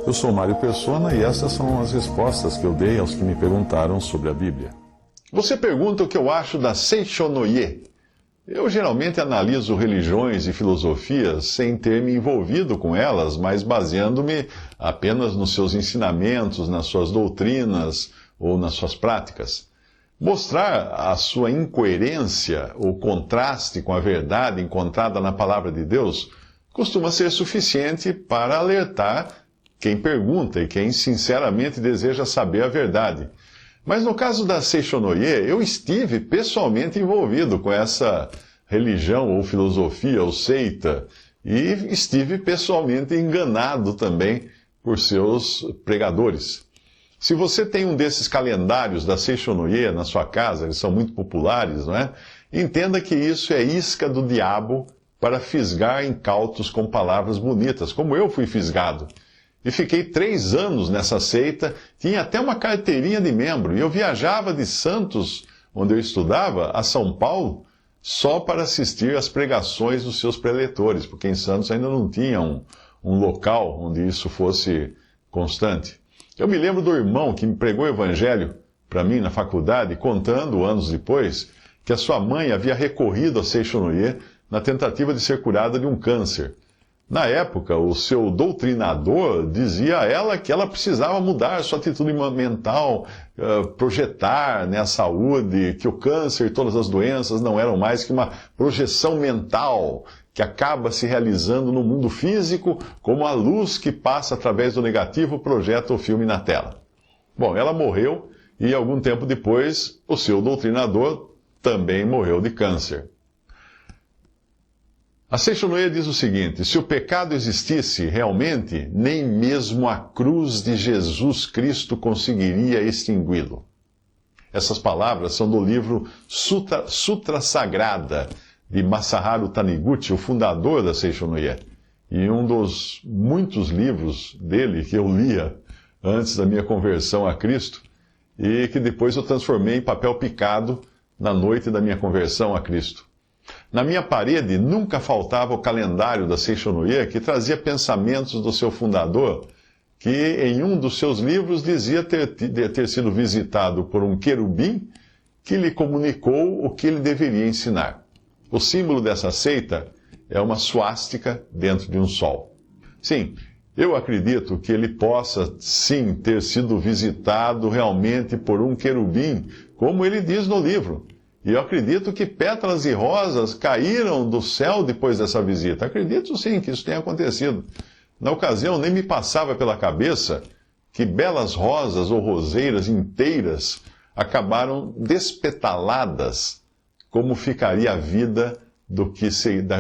Eu sou Mário Persona e essas são as respostas que eu dei aos que me perguntaram sobre a Bíblia. Você pergunta o que eu acho da Seishonoye. Eu geralmente analiso religiões e filosofias sem ter me envolvido com elas, mas baseando-me apenas nos seus ensinamentos, nas suas doutrinas ou nas suas práticas. Mostrar a sua incoerência ou contraste com a verdade encontrada na Palavra de Deus costuma ser suficiente para alertar quem pergunta e quem sinceramente deseja saber a verdade. Mas no caso da Seishonoye, eu estive pessoalmente envolvido com essa religião ou filosofia ou seita e estive pessoalmente enganado também por seus pregadores. Se você tem um desses calendários da Seishonoye na sua casa, eles são muito populares, não é? Entenda que isso é isca do diabo para fisgar incautos com palavras bonitas, como eu fui fisgado. E fiquei 3 anos nessa seita, tinha até uma carteirinha de membro, e eu viajava de Santos, onde eu estudava, a São Paulo, só para assistir às pregações dos seus preletores, porque em Santos ainda não tinha um local onde isso fosse constante. Eu me lembro do irmão que me pregou o evangelho para mim na faculdade, contando, anos depois, que a sua mãe havia recorrido a Seishonoye na tentativa de ser curada de um câncer. Na época, o seu doutrinador dizia a ela que ela precisava mudar sua atitude mental, projetar, a saúde, que o câncer e todas as doenças não eram mais que uma projeção mental que acaba se realizando no mundo físico, como a luz que passa através do negativo projeta o filme na tela. Bom, ela morreu e algum tempo depois o seu doutrinador também morreu de câncer. A Seishonoye diz o seguinte: se o pecado existisse realmente, nem mesmo a cruz de Jesus Cristo conseguiria extingui-lo. Essas palavras são do livro Sutra Sagrada, de Masaharu Taniguchi, o fundador da Seishonoye, e um dos muitos livros dele que eu lia antes da minha conversão a Cristo, e que depois eu transformei em papel picado na noite da minha conversão a Cristo. Na minha parede nunca faltava o calendário da Seishonoye, que trazia pensamentos do seu fundador, que em um dos seus livros dizia ter sido visitado por um querubim que lhe comunicou o que ele deveria ensinar. O símbolo dessa seita é uma suástica dentro de um sol. Sim, eu acredito que ele possa sim ter sido visitado realmente por um querubim, como ele diz no livro. E eu acredito que pétalas e rosas caíram do céu depois dessa visita. Acredito sim que isso tenha acontecido. Na ocasião, nem me passava pela cabeça que belas rosas ou roseiras inteiras acabaram despetaladas, como ficaria a vida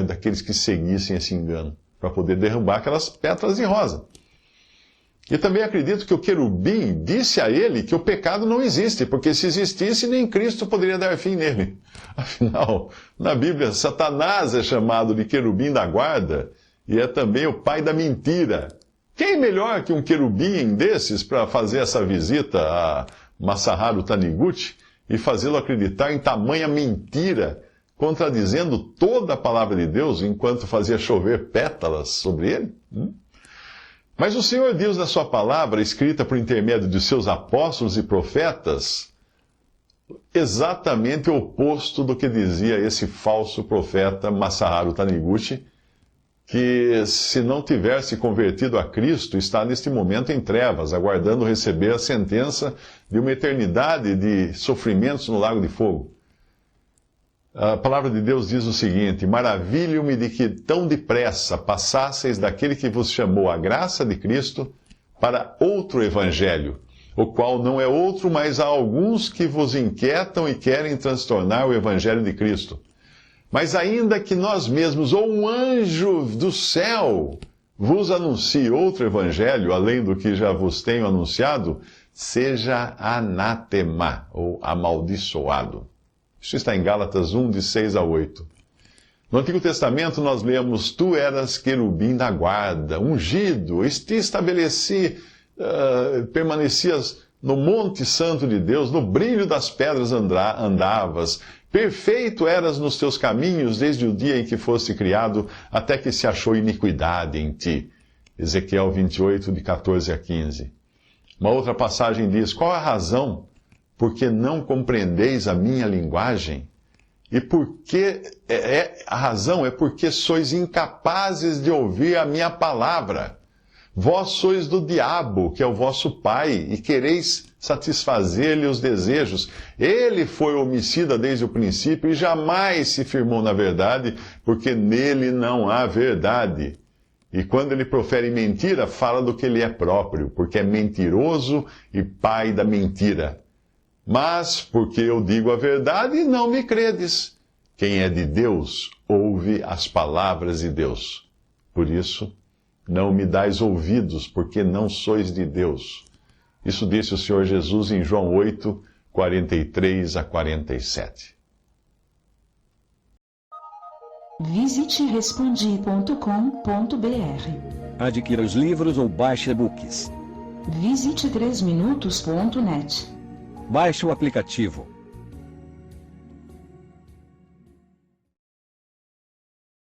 daqueles que seguissem esse engano, para poder derrubar aquelas pétalas de rosa. E também acredito que o querubim disse a ele que o pecado não existe, porque se existisse, nem Cristo poderia dar fim nele. Afinal, na Bíblia, Satanás é chamado de querubim da guarda e é também o pai da mentira. Quem melhor que um querubim desses para fazer essa visita a Masaharu Taniguchi e fazê-lo acreditar em tamanha mentira, contradizendo toda a palavra de Deus enquanto fazia chover pétalas sobre ele? Mas o Senhor Deus, na sua palavra, escrita por intermédio de seus apóstolos e profetas, exatamente o oposto do que dizia esse falso profeta Masaharu Taniguchi, que se não tiver se convertido a Cristo, está neste momento em trevas, aguardando receber a sentença de uma eternidade de sofrimentos no lago de fogo. A palavra de Deus diz o seguinte: maravilho-me de que tão depressa passasseis daquele que vos chamou à graça de Cristo para outro evangelho, o qual não é outro, mas há alguns que vos inquietam e querem transtornar o evangelho de Cristo. Mas ainda que nós mesmos, ou um anjo do céu, vos anuncie outro evangelho, além do que já vos tenho anunciado, seja anátema, ou amaldiçoado. Isso está em Gálatas 1, de 6 a 8. No Antigo Testamento nós lemos: tu eras querubim da guarda, ungido, te estabeleci, permanecias no monte santo de Deus, no brilho das pedras andavas, perfeito eras nos teus caminhos desde o dia em que foste criado, até que se achou iniquidade em ti. Ezequiel 28, de 14 a 15. Uma outra passagem diz: qual a razão porque não compreendeis a minha linguagem? E a razão é porque sois incapazes de ouvir a minha palavra. Vós sois do diabo, que é o vosso pai, e quereis satisfazer-lhe os desejos. Ele foi homicida desde o princípio e jamais se firmou na verdade, porque nele não há verdade. E quando ele profere mentira, fala do que ele é próprio, porque é mentiroso e pai da mentira. Mas, porque eu digo a verdade, não me credes. Quem é de Deus, ouve as palavras de Deus. Por isso, não me dais ouvidos, porque não sois de Deus. Isso disse o Senhor Jesus em João 8, 43 a 47. Visite respondi.com.br. Adquira os livros ou baixe e-books. Visite 3minutos.net. Baixe o aplicativo.